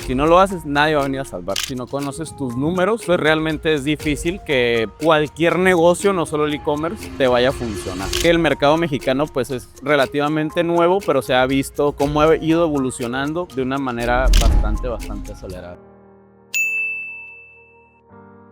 Si no lo haces, nadie va a venir a salvar. Si no conoces tus números, pues realmente es difícil que cualquier negocio, no solo el e-commerce, te vaya a funcionar. Que el mercado mexicano pues es relativamente nuevo, pero se ha visto cómo ha ido evolucionando de una manera bastante acelerada.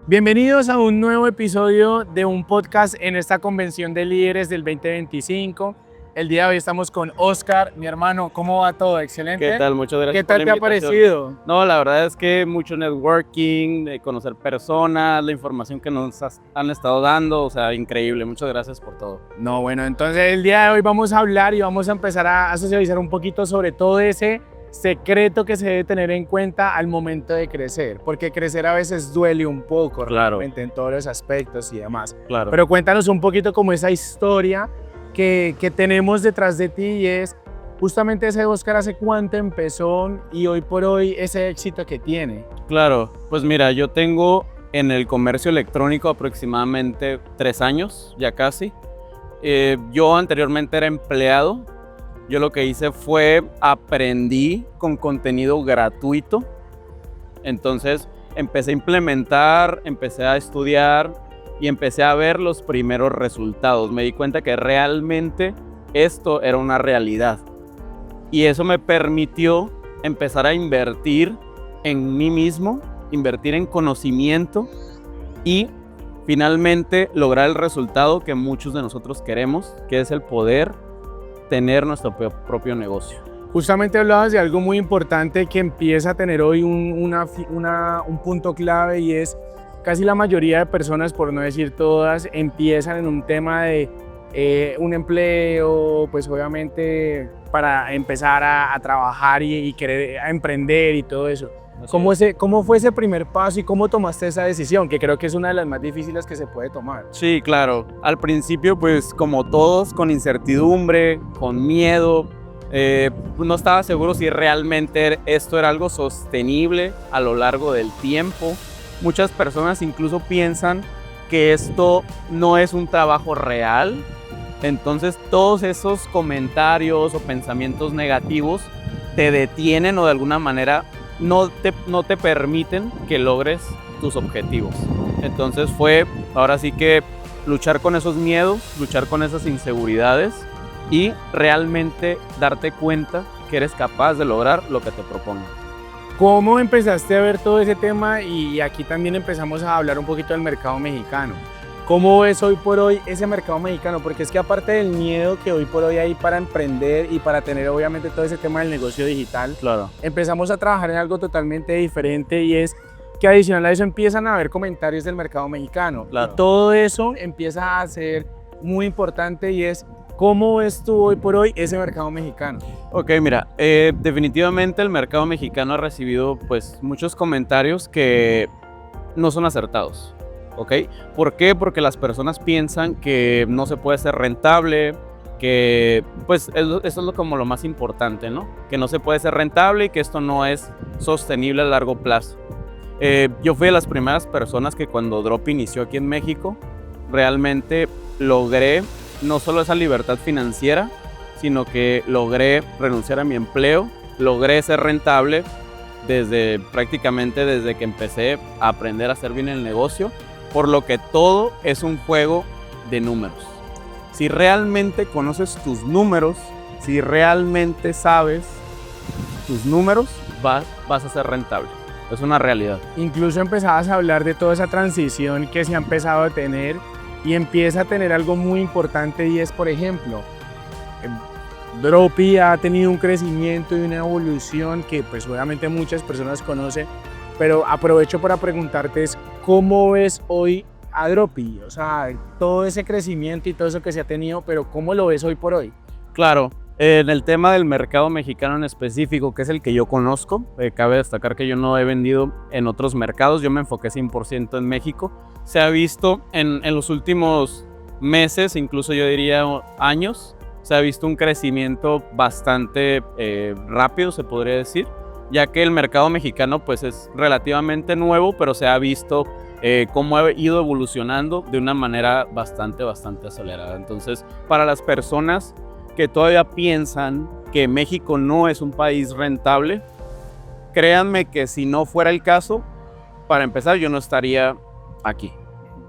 Bienvenidos a un nuevo episodio de un podcast en esta convención de líderes del 2025. El día de hoy estamos con Oscar, mi hermano. ¿Cómo va todo? Excelente. ¿Qué tal? Muchas gracias. ¿Qué tal te ha parecido? No, la verdad es que mucho networking, de conocer personas, la información que nos han estado dando, o sea, increíble. Muchas gracias por todo. No, bueno, entonces el día de hoy vamos a hablar y vamos a empezar a socializar un poquito sobre todo ese secreto que se debe tener en cuenta al momento de crecer, porque crecer a veces duele un poco, claro, realmente en todos los aspectos y demás. Claro. Pero cuéntanos un poquito como esa historia que tenemos detrás de ti y es justamente ese Oscar, ¿hace cuánto empezó y hoy por hoy ese éxito que tiene? Claro, pues mira, yo tengo en el comercio electrónico aproximadamente 3 años, ya casi. Yo anteriormente era empleado. Yo lo que hice fue aprendí con contenido gratuito. Entonces empecé a implementar, empecé a estudiar y empecé a ver los primeros resultados. Me di cuenta que realmente esto era una realidad. Y eso me permitió empezar a invertir en mí mismo, invertir en conocimiento y finalmente lograr el resultado que muchos de nosotros queremos, que es el poder tener nuestro propio negocio. Justamente hablabas de algo muy importante que empieza a tener hoy un punto clave y es casi la mayoría de personas, por no decir todas, empiezan en un tema de un empleo, pues obviamente para empezar a trabajar y querer a emprender y todo eso. ¿Cómo fue ese primer paso y cómo tomaste esa decisión? Que creo que es una de las más difíciles que se puede tomar. Sí, claro. Al principio, pues como todos, con incertidumbre, con miedo, no estaba seguro si realmente esto era algo sostenible a lo largo del tiempo. Muchas personas incluso piensan que esto no es un trabajo real. Entonces, todos esos comentarios o pensamientos negativos te detienen o de alguna manera no te permiten que logres tus objetivos. Entonces fue ahora sí que luchar con esos miedos, luchar con esas inseguridades y realmente darte cuenta que eres capaz de lograr lo que te propongas. ¿Cómo empezaste a ver todo ese tema? Y aquí también empezamos a hablar un poquito del mercado mexicano. ¿Cómo ves hoy por hoy ese mercado mexicano? Porque es que aparte del miedo que hoy por hoy hay para emprender y para tener obviamente todo ese tema del negocio digital, claro, empezamos a trabajar en algo totalmente diferente y es que adicional a eso empiezan a haber comentarios del mercado mexicano. Claro. Todo eso empieza a ser muy importante y es ¿cómo ves tú hoy por hoy ese mercado mexicano? Ok, mira, definitivamente el mercado mexicano ha recibido pues muchos comentarios que no son acertados. ¿Ok? ¿Por qué? Porque las personas piensan que no se puede ser rentable, que pues eso es como lo más importante, ¿no? Que no se puede ser rentable y que esto no es sostenible a largo plazo. Yo fui de las primeras personas que cuando Drop inició aquí en México, realmente logré no solo esa libertad financiera, sino que logré renunciar a mi empleo, logré ser rentable prácticamente desde que empecé a aprender a hacer bien el negocio. Por lo que todo es un juego de números. Si realmente conoces tus números, si realmente sabes tus números, vas a ser rentable. Es una realidad. Incluso empezabas a hablar de toda esa transición que se ha empezado a tener y empieza a tener algo muy importante y es, por ejemplo, Dropi ha tenido un crecimiento y una evolución que pues obviamente muchas personas conocen, pero aprovecho para preguntarte ¿cómo ves hoy a Dropi? O sea, todo ese crecimiento y todo eso que se ha tenido, pero ¿cómo lo ves hoy por hoy? Claro, en el tema del mercado mexicano en específico, que es el que yo conozco, cabe destacar que yo no he vendido en otros mercados, yo me enfoqué 100% en México. Se ha visto en los últimos meses, incluso yo diría años, se ha visto un crecimiento bastante rápido, se podría decir, ya que el mercado mexicano pues es relativamente nuevo, pero se ha visto cómo ha ido evolucionando de una manera bastante acelerada. Entonces, para las personas que todavía piensan que México no es un país rentable, créanme que si no fuera el caso, para empezar, yo no estaría aquí.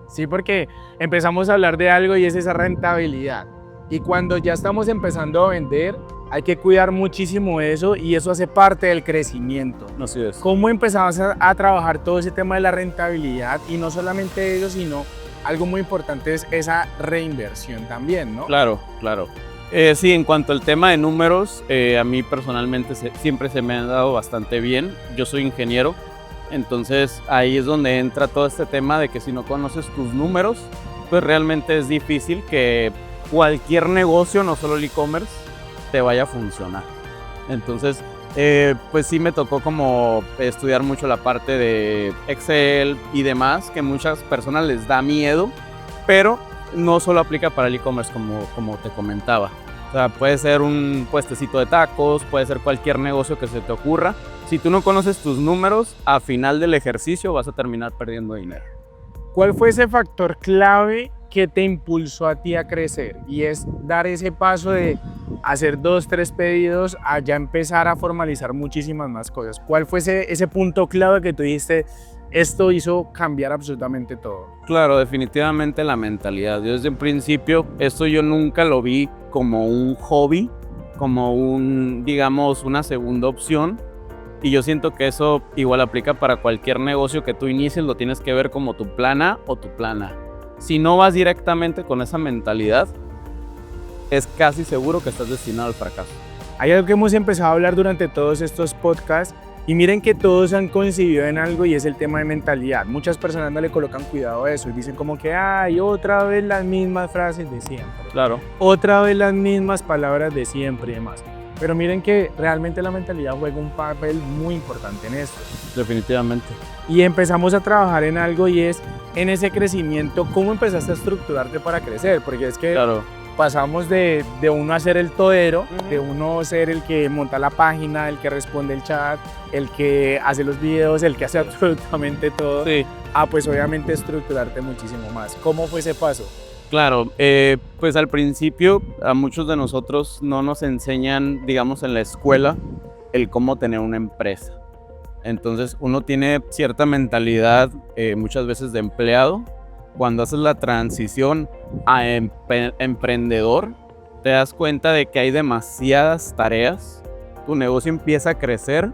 Sí, porque empezamos a hablar de algo y es esa rentabilidad. Y cuando ya estamos empezando a vender, hay que cuidar muchísimo eso y eso hace parte del crecimiento. Así es. ¿Cómo empezamos a trabajar todo ese tema de la rentabilidad? Y no solamente eso, sino algo muy importante es esa reinversión también, ¿no? Claro, claro. Sí, en cuanto al tema de números, a mí personalmente siempre se me ha dado bastante bien. Yo soy ingeniero, entonces ahí es donde entra todo este tema de que si no conoces tus números, pues realmente es difícil que cualquier negocio, no solo el e-commerce, te vaya a funcionar. Entonces, pues sí me tocó como estudiar mucho la parte de Excel y demás, que muchas personas les da miedo, pero no solo aplica para el e-commerce como te comentaba. O sea, puede ser un puestecito de tacos, puede ser cualquier negocio que se te ocurra. Si tú no conoces tus números, a final del ejercicio vas a terminar perdiendo dinero. ¿Cuál fue ese factor clave que te impulsó a ti a crecer? Y es dar ese paso de hacer 2, 3 pedidos a ya empezar a formalizar muchísimas más cosas. ¿Cuál fue ese punto clave que tú dijiste, esto hizo cambiar absolutamente todo? Claro, definitivamente la mentalidad. Yo desde un principio, esto yo nunca lo vi como un hobby, como digamos, una segunda opción. Y yo siento que eso igual aplica para cualquier negocio que tú inicies, lo tienes que ver como tu plan A o tu plan A. Si no vas directamente con esa mentalidad, es casi seguro que estás destinado al fracaso. Hay algo que hemos empezado a hablar durante todos estos podcasts y miren que todos han coincidido en algo y es el tema de mentalidad. Muchas personas no le colocan cuidado a eso y dicen como que ay, otra vez las mismas frases de siempre. Claro. Otra vez las mismas palabras de siempre y demás. Pero miren que realmente la mentalidad juega un papel muy importante en esto. Definitivamente. Y empezamos a trabajar en algo y es en ese crecimiento, ¿cómo empezaste a estructurarte para crecer? Porque es que Claro. pasamos de uno a ser el todero, de uno ser el que monta la página, el que responde el chat, el que hace los videos, el que hace absolutamente todo, Sí. a pues obviamente estructurarte muchísimo más. ¿Cómo fue ese paso? Claro, pues al principio a muchos de nosotros no nos enseñan, digamos, en la escuela el cómo tener una empresa. Entonces uno tiene cierta mentalidad muchas veces de empleado. Cuando haces la transición a emprendedor, te das cuenta de que hay demasiadas tareas. Tu negocio empieza a crecer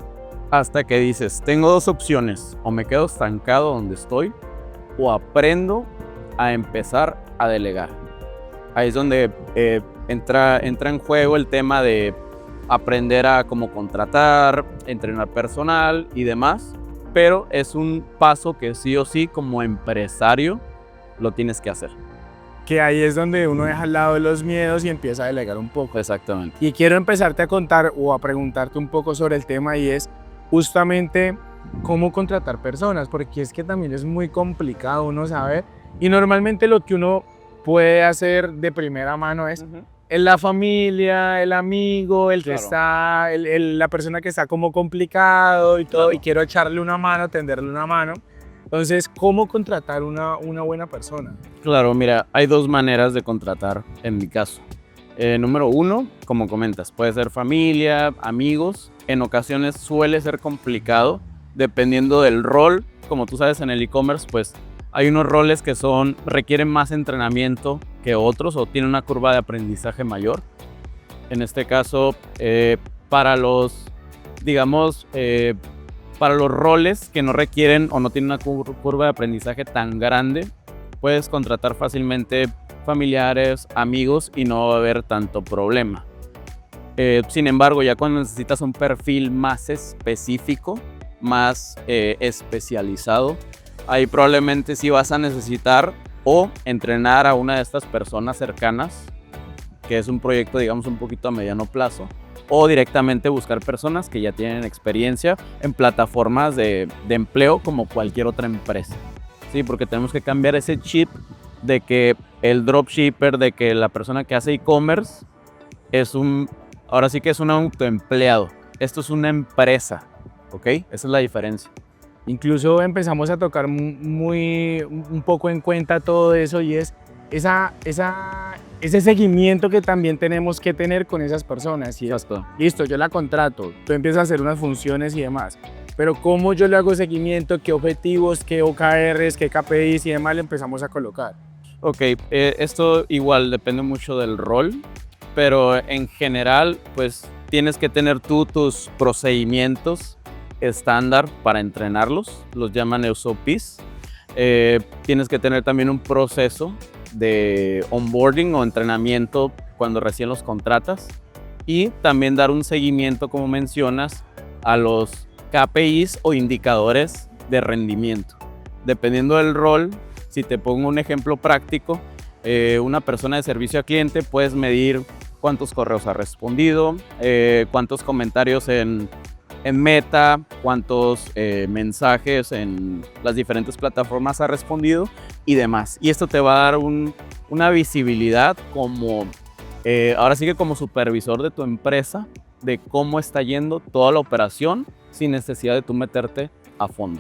hasta que dices, tengo dos opciones, o me quedo estancado donde estoy, o aprendo a empezar a delegar. Ahí es donde entra en juego el tema de aprender a cómo contratar, entrenar personal y demás, pero es un paso que sí o sí como empresario lo tienes que hacer. Que ahí es donde uno deja al lado los miedos y empieza a delegar un poco. Exactamente. Y quiero empezarte a contar o a preguntarte un poco sobre el tema y es justamente cómo contratar personas, porque es que también es muy complicado uno saber y normalmente lo que uno puede hacer de primera mano es la familia, el amigo, el que Claro. está, la persona que está como complicado y todo, Claro. y quiero echarle una mano, tenderle una mano. Entonces, ¿cómo contratar una buena persona? Claro, mira, hay dos maneras de contratar en mi caso. Número uno, como comentas, puede ser familia, amigos. En ocasiones suele ser complicado dependiendo del rol. Como tú sabes, en el e-commerce, pues hay unos roles que requieren más entrenamiento que otros o tienen una curva de aprendizaje mayor. En este caso, para los, digamos, para los roles que no requieren o no tienen una curva de aprendizaje tan grande, puedes contratar fácilmente familiares, amigos y no va a haber tanto problema. Sin embargo, ya cuando necesitas un perfil más específico, más especializado, ahí probablemente sí vas a necesitar o entrenar a una de estas personas cercanas, que es un proyecto, digamos, un poquito a mediano plazo, o directamente buscar personas que ya tienen experiencia en plataformas de empleo como cualquier otra empresa. Sí, porque tenemos que cambiar ese chip de que el dropshipper, de que la persona que hace e-commerce ahora sí que es un autoempleado. Esto es una empresa, ¿ok? Esa es la diferencia. Incluso empezamos a tocar un poco en cuenta todo eso y es ese seguimiento que también tenemos que tener con esas personas. Y es, Exacto. listo, yo la contrato, tú empiezas a hacer unas funciones y demás. pero cómo yo le hago seguimiento, qué objetivos, qué OKRs, qué KPIs y demás le empezamos a colocar. Ok, esto igual depende mucho del rol, pero en general pues tienes que tener tú tus procedimientos estándar para entrenarlos, los llaman SOPs. Tienes que tener también un proceso de onboarding o entrenamiento cuando recién los contratas y también dar un seguimiento, como mencionas, a los KPIs o indicadores de rendimiento. Dependiendo del rol, si te pongo un ejemplo práctico, una persona de servicio al cliente puedes medir cuántos correos ha respondido, cuántos comentarios en Meta, cuántos mensajes en las diferentes plataformas ha respondido y demás. Y esto te va a dar una visibilidad como, ahora sí que como supervisor de tu empresa, de cómo está yendo toda la operación sin necesidad de tú meterte a fondo.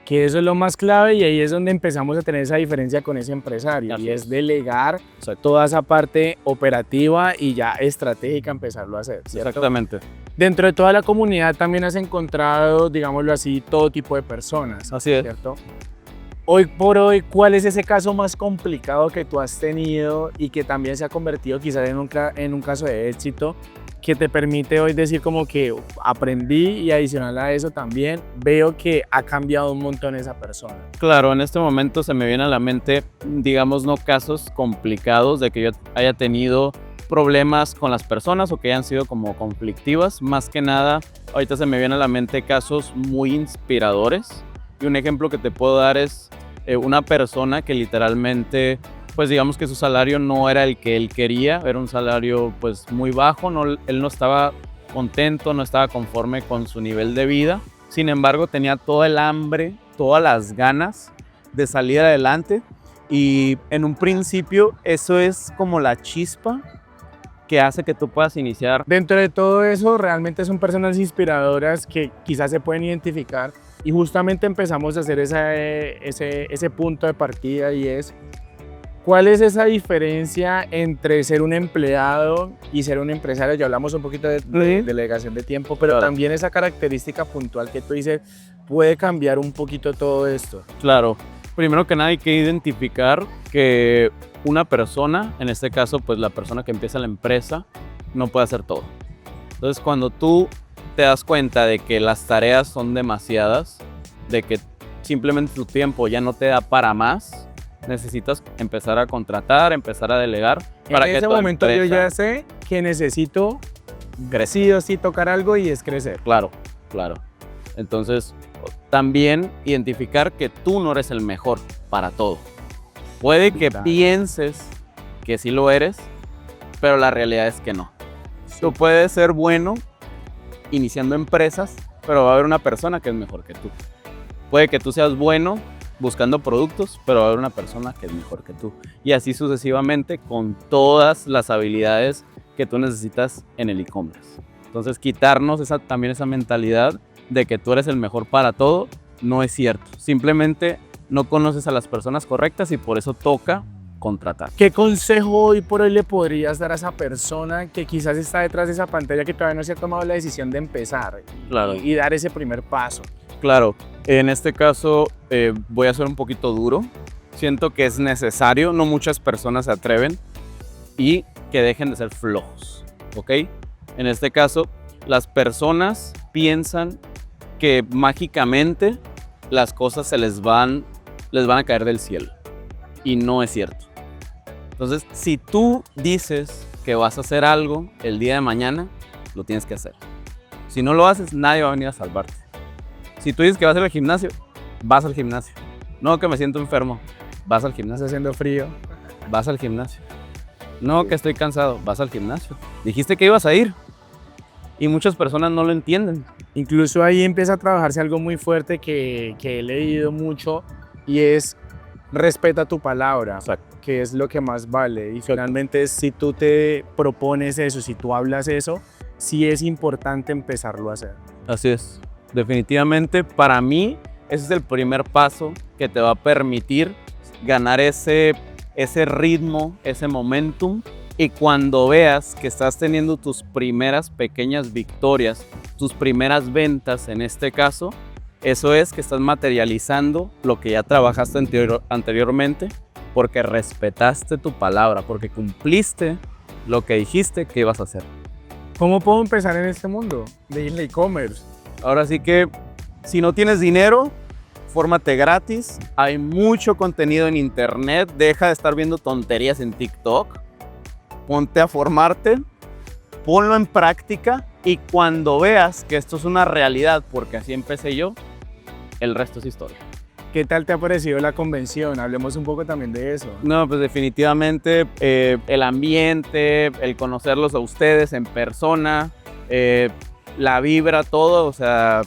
Que eso es lo más clave y ahí es donde empezamos a tener esa diferencia con ese empresario. Así y es es. delegar toda esa parte operativa y ya estratégica empezarlo a hacer, ¿cierto? Exactamente. Dentro de toda la comunidad también has encontrado, digámoslo así, todo tipo de personas, Así es. ¿cierto? Hoy por hoy, ¿cuál es ese caso más complicado que tú has tenido y que también se ha convertido quizás en un caso de éxito que te permite hoy decir como que aprendí y adicional a eso también veo que ha cambiado un montón esa persona? Claro, en este momento se me viene a la mente, digamos, no casos complicados de que yo haya tenido problemas con las personas o que hayan sido como conflictivas. Más que nada, ahorita se me viene a la mente casos muy inspiradores. Y un ejemplo que te puedo dar es una persona que literalmente, pues digamos que su salario no era el que él quería, era un salario pues muy bajo, él no estaba contento, no estaba conforme con su nivel de vida. Sin embargo, tenía todo el hambre, todas las ganas de salir adelante y en un principio eso es como la chispa que hace que tú puedas iniciar. Dentro de todo eso, realmente son personas inspiradoras que quizás se pueden identificar y justamente empezamos a hacer ese punto de partida y es ¿cuál es esa diferencia entre ser un empleado y ser un empresario? Ya hablamos un poquito de delegación de tiempo, pero Claro. también esa característica puntual que tú dices puede cambiar un poquito todo esto. Claro, primero que nada hay que identificar que una persona, en este caso pues la persona que empieza la empresa, no puede hacer todo. Entonces cuando tú te das cuenta de que las tareas son demasiadas, de que simplemente tu tiempo ya no te da para más, necesitas empezar a contratar, empezar a delegar. Para en que ese tu momento yo empresa- ya sé que necesito sí o sí tocar algo y es crecer. Claro, claro. Entonces, también identificar que tú no eres el mejor para todo. Puede que Claro. pienses que sí lo eres, pero la realidad es que no. Tú puedes ser bueno iniciando empresas, pero va a haber una persona que es mejor que tú. Puede que tú seas bueno buscando productos, pero va a haber una persona que es mejor que tú. Y así sucesivamente con todas las habilidades que tú necesitas en el e-commerce. Entonces, quitarnos también esa mentalidad de que tú eres el mejor para todo, no es cierto. Simplemente no conoces a las personas correctas y por eso toca contratar. ¿Qué consejo hoy por hoy le podrías dar a esa persona que quizás está detrás de esa pantalla que todavía no se ha tomado la decisión de empezar Claro. y dar ese primer paso? Claro, en este caso voy a ser un poquito duro. Siento que es necesario, no muchas personas se atreven y que dejen de ser flojos, ¿ok? En este caso, las personas piensan que mágicamente las cosas les van a caer del cielo y no es cierto. Entonces, si tú dices que vas a hacer algo el día de mañana, lo tienes que hacer. Si no lo haces, nadie va a venir a salvarte. Si tú dices que vas al gimnasio, vas al gimnasio. No, que me siento enfermo, vas al gimnasio. Está haciendo frío. Vas al gimnasio. No, que estoy cansado, vas al gimnasio. Dijiste que ibas a ir. Y muchas personas no lo entienden. Incluso ahí empieza a trabajarse algo muy fuerte que he leído mucho y es respeta tu palabra, Exacto. que es lo que más vale. Y finalmente si tú te propones eso, si tú hablas eso, sí es importante empezarlo a hacer. Así es. Definitivamente, para mí, ese es el primer paso que te va a permitir ganar ese ritmo, ese momentum. Y cuando veas que estás teniendo tus primeras pequeñas victorias, tus primeras ventas en este caso, Eso es que estás materializando lo que ya trabajaste anteriormente porque respetaste tu palabra, porque cumpliste lo que dijiste que ibas a hacer. ¿Cómo puedo empezar en este mundo del e-commerce? Ahora sí que si no tienes dinero, fórmate gratis. Hay mucho contenido en internet. Deja de estar viendo tonterías en TikTok. Ponte a formarte, ponlo en práctica y cuando veas que esto es una realidad, porque así empecé yo, el resto es historia. ¿Qué tal te ha parecido la convención? Hablemos un poco también de eso. No, pues definitivamente el ambiente, el conocerlos a ustedes en persona, la vibra, todo, o sea,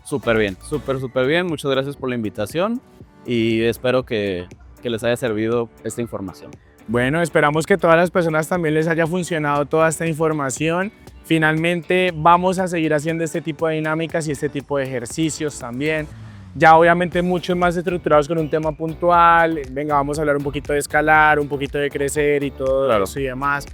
súper bien, súper bien. Muchas gracias por la invitación y espero que les haya servido esta información. Bueno, esperamos que todas las personas también les haya funcionado toda esta información. Finalmente vamos a seguir haciendo este tipo de dinámicas y este tipo de ejercicios también. Ya obviamente muchos más estructurados con un tema puntual. Venga, vamos a hablar un poquito de escalar, un poquito de crecer y todo Claro. eso y demás.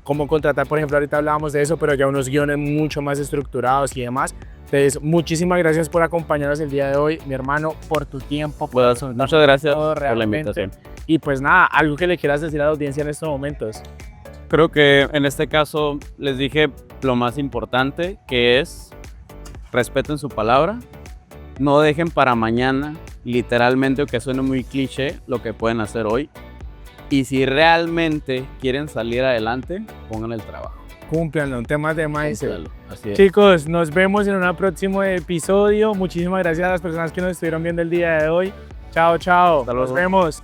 Cómo contratar, por ejemplo, ahorita hablábamos de eso, pero ya unos guiones mucho más estructurados y demás. Entonces, muchísimas gracias por acompañarnos el día de hoy, mi hermano, por tu tiempo. Pues, muchas gracias todo por la realmente. invitación. Y pues nada, algo que le quieras decir a la audiencia en estos momentos. Creo que en este caso les dije lo más importante, que es respeten su palabra, no dejen para mañana, literalmente, aunque suene muy cliché, lo que pueden hacer hoy. Y si realmente quieren salir adelante, pongan el trabajo. Cúmplanlo, temas de mindset. Cúmplalo, así es. Chicos, nos vemos en un próximo episodio. Muchísimas gracias a las personas que nos estuvieron viendo el día de hoy. Chao, chao. Hasta luego. Nos vemos.